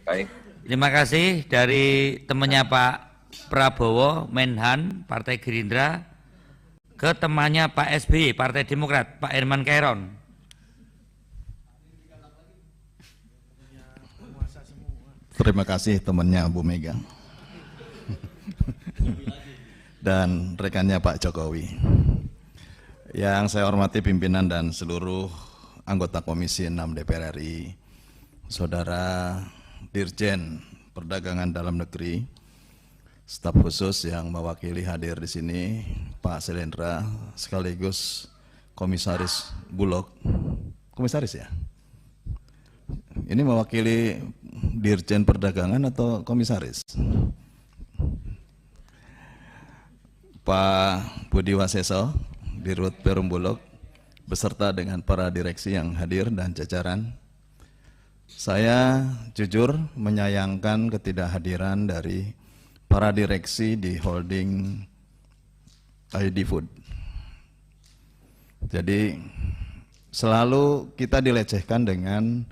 Baik. Terima kasih dari temannya Pak Prabowo, Menhan, Partai Gerindra, ke temannya Pak SBY, Partai Demokrat, Pak Herman Kairon. Terima kasih temannya Bu Mega dan rekannya Pak Jokowi. Yang saya hormati pimpinan dan seluruh anggota Komisi 6 DPR RI, Saudara Dirjen Perdagangan Dalam Negeri, staf khusus yang mewakili hadir di sini, Pak Selendra, sekaligus Komisaris Bulog. Komisaris ya? Ini mewakili Dirjen Perdagangan atau Komisaris? Pak Budi Waseso, Dirut Perum Bulog, beserta dengan para direksi yang hadir dan jajaran. Saya jujur menyayangkan ketidakhadiran dari para direksi di holding ID Food. Jadi selalu kita dilecehkan dengan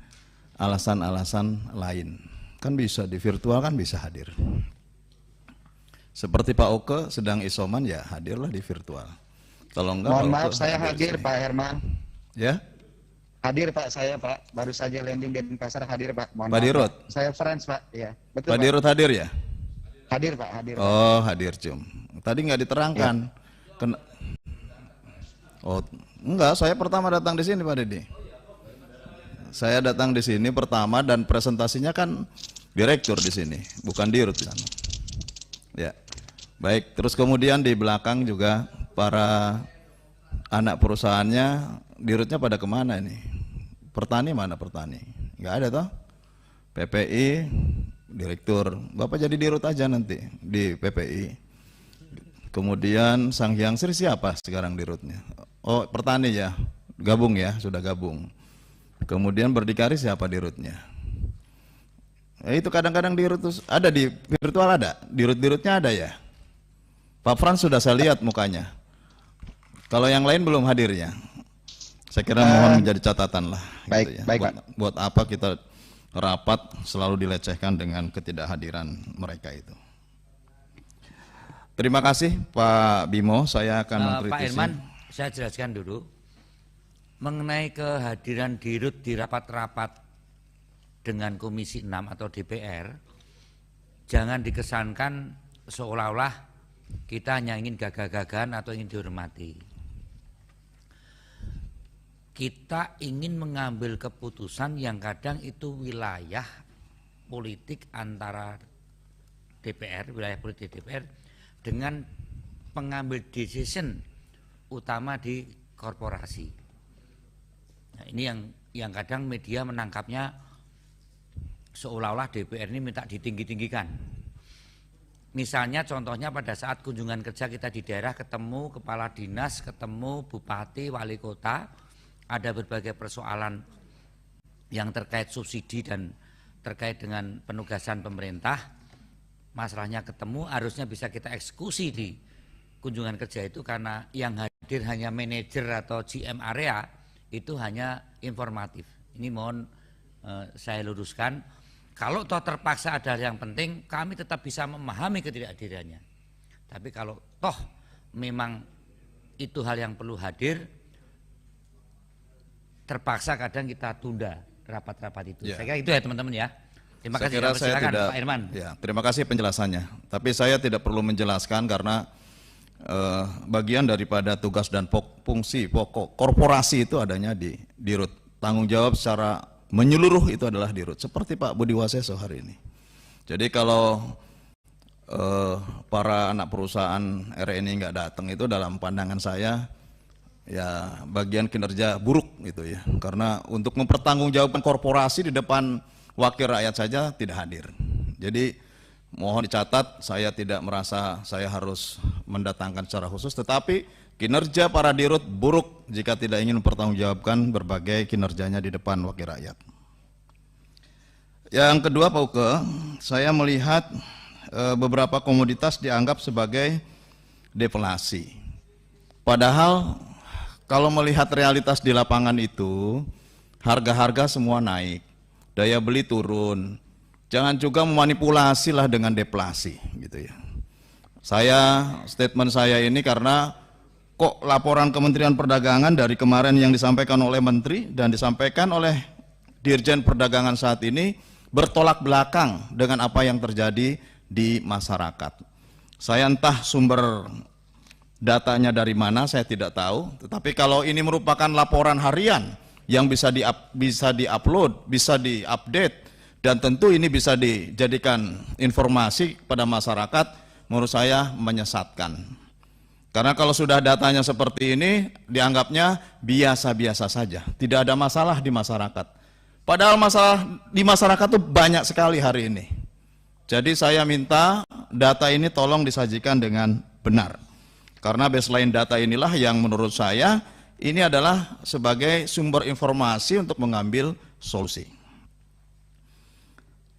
alasan-alasan lain. Kan bisa di virtual, kan bisa hadir. Seperti Pak Oke sedang isoman, ya hadirlah di virtual. Kalau enggak, mohon maaf, saya hadir Pak Herman. Ya? Hadir Pak, saya Pak, baru saja landing di Denpasar, hadir Pak. Mohon Pak Dirut? Pak. Saya friends Pak, ya. Betul Pak Dirut hadir ya? Hadir Pak, hadir. Oh, hadir cum. Tadi nggak diterangkan. Ya. Oh, enggak, saya pertama datang di sini Pak Dedi. Saya datang di sini pertama dan presentasinya kan direktur di sini, bukan dirut kan. Ya, baik. Terus kemudian di belakang juga para anak perusahaannya, dirutnya pada kemana ini? Pertani mana Pertani? Nggak ada toh? PPI, direktur. Bapak jadi dirut aja nanti di PPI. Kemudian Sang Hyang Sri siapa sekarang dirutnya? Oh, Pertani ya, gabung ya, sudah gabung. Kemudian Berdikari siapa dirutnya? Itu kadang-kadang dirut ada di virtual, ada dirut-dirutnya ada ya. Pak Frans sudah saya lihat mukanya. Kalau yang lain belum hadirnya. Saya kira mohon menjadi catatan lah. Baik, gitu ya. baik Pak. Buat apa kita rapat selalu dilecehkan dengan ketidakhadiran mereka itu. Terima kasih Pak Bimo. Saya akan mengkritisi. Pak Herman, saya jelaskan dulu mengenai kehadiran dirut di rapat-rapat dengan Komisi 6 atau DPR. Jangan dikesankan seolah-olah kita hanya ingin gagah-gagahan atau ingin dihormati. Kita ingin mengambil keputusan yang kadang itu wilayah politik antara DPR, wilayah politik DPR dengan pengambil decision utama di korporasi. Nah, ini yang kadang media menangkapnya seolah-olah DPR ini minta ditinggi-tinggikan. Misalnya contohnya pada saat kunjungan kerja kita di daerah, ketemu kepala dinas, ketemu bupati, wali kota, ada berbagai persoalan yang terkait subsidi dan terkait dengan penugasan pemerintah. Masalahnya ketemu, harusnya bisa kita eksekusi di kunjungan kerja itu, karena yang hadir hanya manajer atau GM area, itu hanya informatif. Ini mohon saya luruskan. Kalau toh terpaksa ada hal yang penting, kami tetap bisa memahami ketidakhadirannya. Tapi kalau toh memang itu hal yang perlu hadir, terpaksa kadang kita tunda rapat-rapat itu. Ya. Saya kira itu ya teman-teman ya. Terima kasih. Silakan Pak Herman. Ya, terima kasih penjelasannya. Tapi saya tidak perlu menjelaskan karena bagian daripada tugas dan fungsi pokok korporasi itu adanya di dirut. Tanggung jawab secara menyeluruh itu adalah dirut. Seperti Pak Budi Waseso hari ini. Jadi kalau para anak perusahaan RNI nggak datang, itu dalam pandangan saya ya bagian kinerja buruk gitu ya. Karena untuk mempertanggungjawabkan korporasi di depan wakil rakyat saja tidak hadir. Jadi mohon dicatat, saya tidak merasa saya harus mendatangkan secara khusus, tetapi kinerja para dirut buruk jika tidak ingin mempertanggungjawabkan berbagai kinerjanya di depan wakil rakyat. Yang kedua Pak Uke, saya melihat beberapa komoditas dianggap sebagai deflasi. Padahal kalau melihat realitas di lapangan itu, harga-harga semua naik, daya beli turun, jangan juga memanipulasi lah dengan deflasi gitu ya. Statement saya ini karena kok laporan Kementerian Perdagangan dari kemarin yang disampaikan oleh Menteri dan disampaikan oleh Dirjen Perdagangan saat ini bertolak belakang dengan apa yang terjadi di masyarakat. Saya entah sumber datanya dari mana, saya tidak tahu. Tetapi kalau ini merupakan laporan harian yang bisa diupload, bisa diupdate, dan tentu ini bisa dijadikan informasi kepada masyarakat, menurut saya menyesatkan. Karena kalau sudah datanya seperti ini, dianggapnya biasa-biasa saja, tidak ada masalah di masyarakat. Padahal masalah di masyarakat itu banyak sekali hari ini. Jadi saya minta data ini tolong disajikan dengan benar. Karena baseline data inilah yang menurut saya ini adalah sebagai sumber informasi untuk mengambil solusi.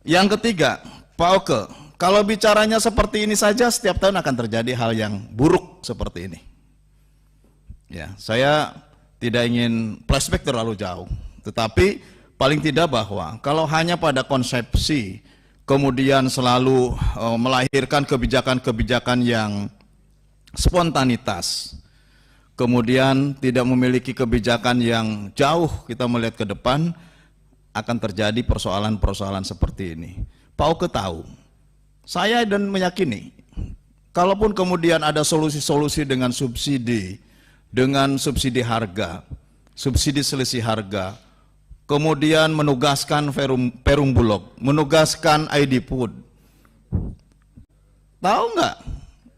Yang ketiga, Pak Oke, kalau bicaranya seperti ini saja setiap tahun akan terjadi hal yang buruk seperti ini. Ya, saya tidak ingin flashback terlalu jauh, tetapi paling tidak bahwa kalau hanya pada konsepsi kemudian selalu melahirkan kebijakan-kebijakan yang spontanitas, kemudian tidak memiliki kebijakan yang jauh kita melihat ke depan, akan terjadi persoalan-persoalan seperti ini. Pak Oke tahu, saya dan meyakini, kalaupun kemudian ada solusi-solusi dengan subsidi harga, subsidi selisih harga, kemudian menugaskan Perum Bulog, menugaskan ID Food. Tahu nggak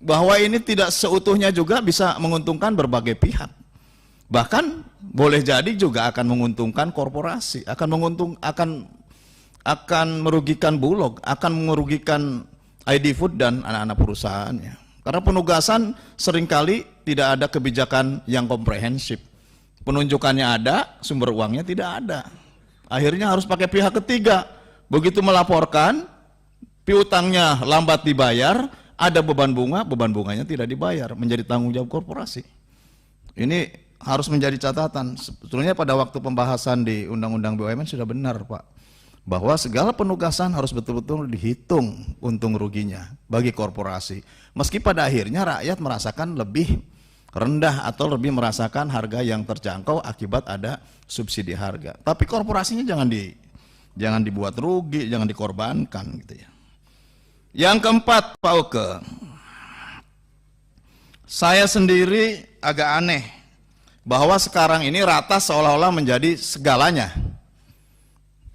bahwa ini tidak seutuhnya juga bisa menguntungkan berbagai pihak. Bahkan boleh jadi juga akan menguntungkan korporasi, akan merugikan Bulog, akan merugikan ID Food dan anak-anak perusahaannya. Karena penugasan seringkali tidak ada kebijakan yang komprehensif. Penunjukannya ada, sumber uangnya tidak ada. Akhirnya harus pakai pihak ketiga. Begitu melaporkan, piutangnya lambat dibayar, ada beban bunganya tidak dibayar, menjadi tanggung jawab korporasi. Ini harus menjadi catatan. Sebetulnya pada waktu pembahasan di Undang-Undang BUMN sudah benar, Pak, bahwa segala penugasan harus betul-betul dihitung untung ruginya bagi korporasi. Meski pada akhirnya rakyat merasakan lebih rendah atau lebih merasakan harga yang terjangkau akibat ada subsidi harga. Tapi korporasinya jangan dibuat rugi, jangan dikorbankan gitu ya. Yang keempat, Pak Oke, saya sendiri agak aneh bahwa sekarang ini ratas seolah-olah menjadi segalanya.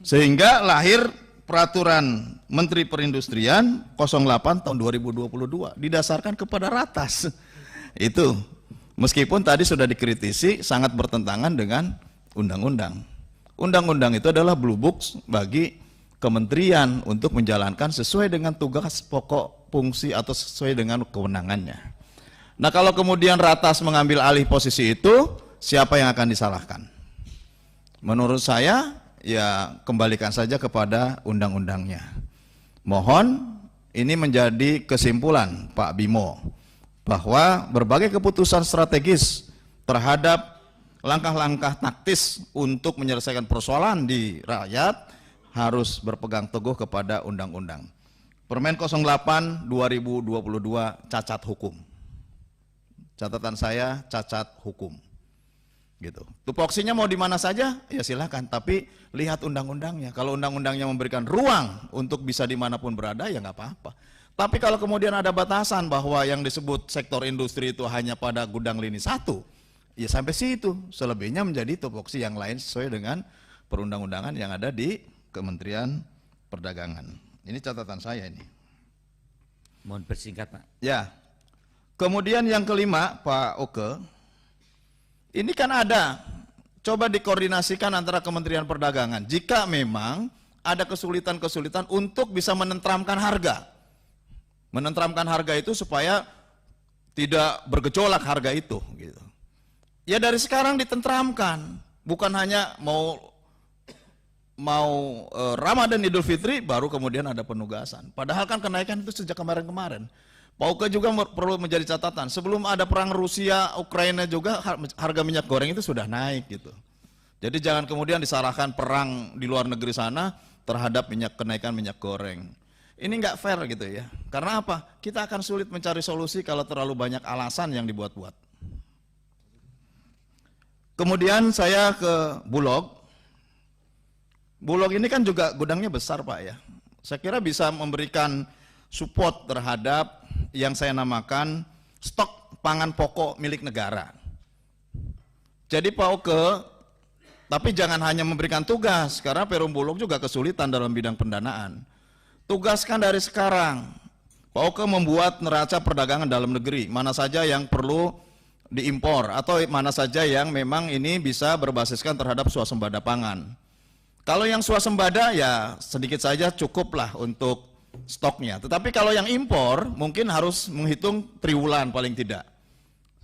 Sehingga lahir peraturan Menteri Perindustrian 08 tahun 2022 didasarkan kepada ratas. Itu meskipun tadi sudah dikritisi sangat bertentangan dengan undang-undang. Undang-undang itu adalah blue book bagi kementerian untuk menjalankan sesuai dengan tugas pokok fungsi atau sesuai dengan kewenangannya. Nah, kalau kemudian ratas mengambil alih posisi itu, siapa yang akan disalahkan? Menurut saya ya kembalikan saja kepada undang-undangnya. Mohon ini menjadi kesimpulan Pak Bimo bahwa berbagai keputusan strategis terhadap langkah-langkah taktis untuk menyelesaikan persoalan di rakyat harus berpegang teguh kepada undang-undang. Permen 08 2022 cacat hukum. Catatan saya cacat hukum. Gitu. Tupoksinya mau di mana saja, ya silakan. Tapi lihat undang-undangnya. Kalau undang-undangnya memberikan ruang untuk bisa dimanapun berada, ya nggak apa-apa. Tapi kalau kemudian ada batasan bahwa yang disebut sektor industri itu hanya pada gudang lini 1, ya sampai situ. Selebihnya menjadi tupoksi yang lain sesuai dengan perundang-undangan yang ada di Kementerian Perdagangan. Ini catatan saya ini. Mohon bersingkat, Pak. Ya. Kemudian yang kelima, Pak Oke, ini kan ada, coba dikoordinasikan antara Kementerian Perdagangan. Jika memang ada kesulitan-kesulitan untuk bisa menenteramkan harga. Menenteramkan harga itu supaya tidak bergejolak harga itu. Gitu. Ya dari sekarang ditenteramkan. Bukan hanya mau Ramadan Idul Fitri baru kemudian ada penugasan. Padahal kan kenaikan itu sejak kemarin-kemarin. Pak Oke juga perlu menjadi catatan. Sebelum ada perang Rusia, Ukraina juga harga minyak goreng itu sudah naik gitu. Jadi jangan kemudian disalahkan perang di luar negeri sana, terhadap kenaikan minyak goreng. Ini nggak fair gitu ya. Karena apa? Kita akan sulit mencari solusi kalau terlalu banyak alasan yang dibuat-buat. Kemudian saya ke Bulog. Bulog ini kan juga gudangnya besar Pak ya. Saya kira bisa memberikan support terhadap yang saya namakan stok pangan pokok milik negara. Jadi Pak Oke, tapi jangan hanya memberikan tugas, karena Perum Bulog juga kesulitan dalam bidang pendanaan. Tugaskan dari sekarang, Pak Oke membuat neraca perdagangan dalam negeri, mana saja yang perlu diimpor, atau mana saja yang memang ini bisa berbasiskan terhadap swasembada pangan. Kalau yang swasembada ya sedikit saja cukuplah untuk stoknya. Tetapi kalau yang impor mungkin harus menghitung triwulan paling tidak.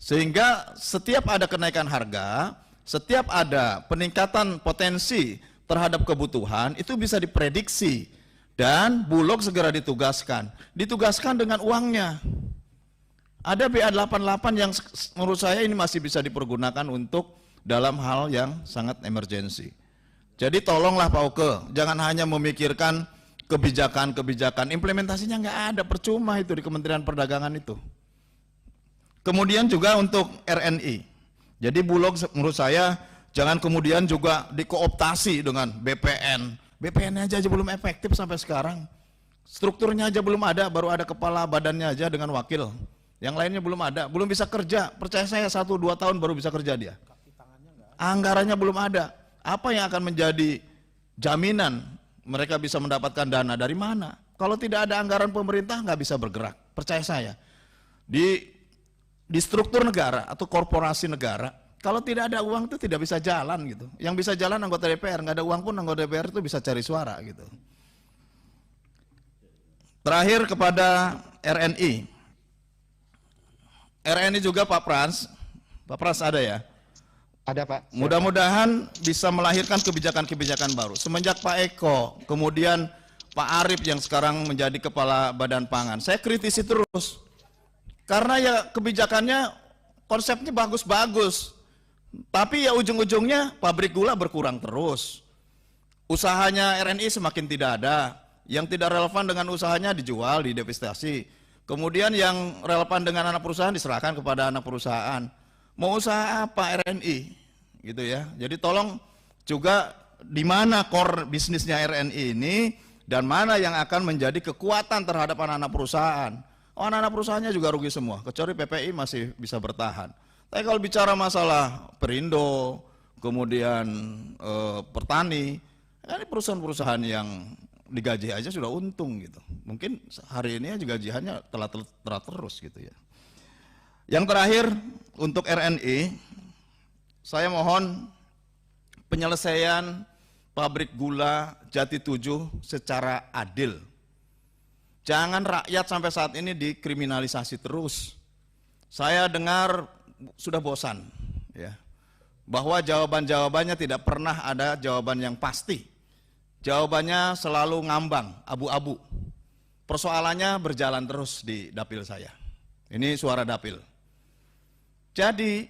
Sehingga setiap ada kenaikan harga, setiap ada peningkatan potensi terhadap kebutuhan itu bisa diprediksi dan Bulog segera ditugaskan. Ditugaskan dengan uangnya. Ada BA88 yang menurut saya ini masih bisa dipergunakan untuk dalam hal yang sangat emergensi. Jadi tolonglah Pak Oke, jangan hanya memikirkan kebijakan-kebijakan, implementasinya nggak ada, percuma itu di Kementerian Perdagangan itu. Kemudian juga untuk RNI. Jadi Bulog menurut saya jangan kemudian juga dikooptasi dengan BPN. BPN aja belum efektif sampai sekarang. Strukturnya aja belum ada, baru ada kepala badannya aja dengan wakil. Yang lainnya belum ada, belum bisa kerja. Percaya saya 1-2 tahun baru bisa kerja dia. Anggarannya belum ada. Apa yang akan menjadi jaminan mereka bisa mendapatkan dana dari mana? Kalau tidak ada anggaran pemerintah nggak bisa bergerak. Percaya saya. Di struktur negara atau korporasi negara, kalau tidak ada uang itu tidak bisa jalan gitu. Yang bisa jalan anggota DPR, nggak ada uang pun anggota DPR itu bisa cari suara gitu. Terakhir kepada RNI. RNI juga Pak Frans ada ya? Ada Pak. Mudah-mudahan bisa melahirkan kebijakan-kebijakan baru. Semenjak Pak Eko, kemudian Pak Arief yang sekarang menjadi kepala Badan Pangan, saya kritisi terus. Karena ya kebijakannya, konsepnya bagus-bagus. Tapi ya ujung-ujungnya pabrik gula berkurang terus. Usahanya RNI semakin tidak ada. Yang tidak relevan dengan usahanya dijual, didevastasi. Kemudian yang relevan dengan anak perusahaan diserahkan kepada anak perusahaan. Mau usaha apa RNI gitu ya. Jadi tolong juga di mana core bisnisnya RNI ini dan mana yang akan menjadi kekuatan terhadap anak-anak perusahaan. Oh, anak-anak perusahaannya juga rugi semua, kecuali PPI masih bisa bertahan. Tapi kalau bicara masalah Perindo, kemudian Pertani, ini perusahaan-perusahaan yang digaji aja sudah untung gitu. Mungkin hari ini aja gajiannya telah terus gitu ya. Yang terakhir untuk RNI, saya mohon penyelesaian pabrik gula Jati 7 secara adil. Jangan rakyat sampai saat ini dikriminalisasi terus. Saya dengar sudah bosan ya, bahwa jawaban-jawabannya tidak pernah ada jawaban yang pasti. Jawabannya selalu ngambang, abu-abu. Persoalannya berjalan terus di dapil saya. Ini suara dapil. Jadi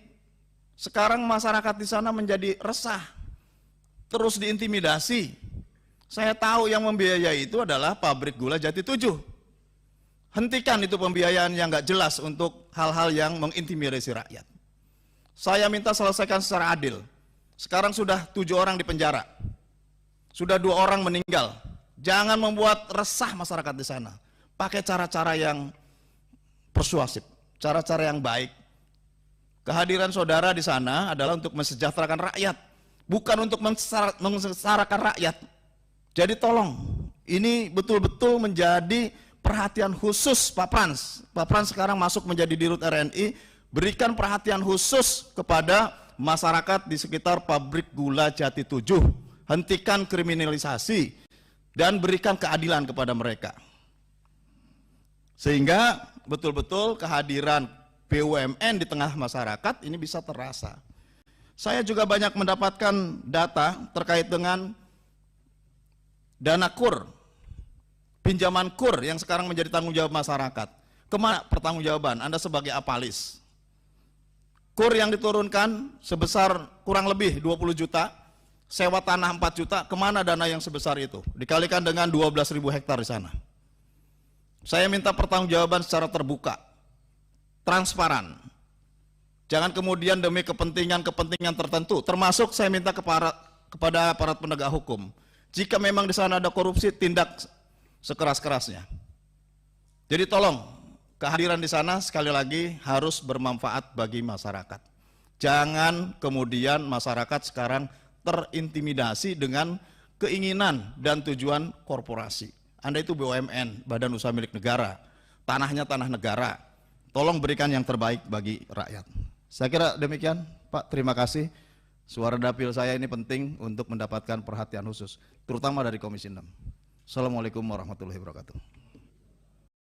sekarang masyarakat di sana menjadi resah, terus diintimidasi. Saya tahu yang membiayai itu adalah pabrik gula Jati 7. Hentikan itu pembiayaan yang nggak jelas untuk hal-hal yang mengintimidasi rakyat. Saya minta selesaikan secara adil. Sekarang sudah 7 orang di penjara, sudah 2 orang meninggal. Jangan membuat resah masyarakat di sana. Pakai cara-cara yang persuasif, cara-cara yang baik. Kehadiran saudara di sana adalah untuk mensejahterakan rakyat, bukan untuk mensengsarakan rakyat. Jadi tolong, ini betul-betul menjadi perhatian khusus Pak Frans. Pak Frans sekarang masuk menjadi dirut RNI, berikan perhatian khusus kepada masyarakat di sekitar pabrik gula Jati 7. Hentikan kriminalisasi dan berikan keadilan kepada mereka. Sehingga betul-betul kehadiran BUMN di tengah masyarakat ini bisa terasa. Saya juga banyak mendapatkan data terkait dengan dana KUR, pinjaman KUR yang sekarang menjadi tanggung jawab masyarakat. Kemana pertanggungjawaban Anda sebagai apalis? KUR yang diturunkan sebesar kurang lebih 20 juta, sewa tanah 4 juta, kemana dana yang sebesar itu? Dikalikan dengan 12.000 hektar di sana. Saya minta pertanggungjawaban secara terbuka, transparan. Jangan kemudian demi kepentingan tertentu, termasuk saya minta kepada aparat penegak hukum. Jika memang di sana ada korupsi, tindak sekeras-kerasnya. Jadi tolong, kehadiran di sana sekali lagi harus bermanfaat bagi masyarakat. Jangan kemudian masyarakat sekarang terintimidasi dengan keinginan dan tujuan korporasi. Anda itu BUMN, Badan Usaha Milik Negara, tanahnya tanah negara. Tolong berikan yang terbaik bagi rakyat. Saya kira demikian, Pak. Terima kasih. Suara dapil saya ini penting untuk mendapatkan perhatian khusus, terutama dari Komisi 6. Assalamualaikum warahmatullahi wabarakatuh.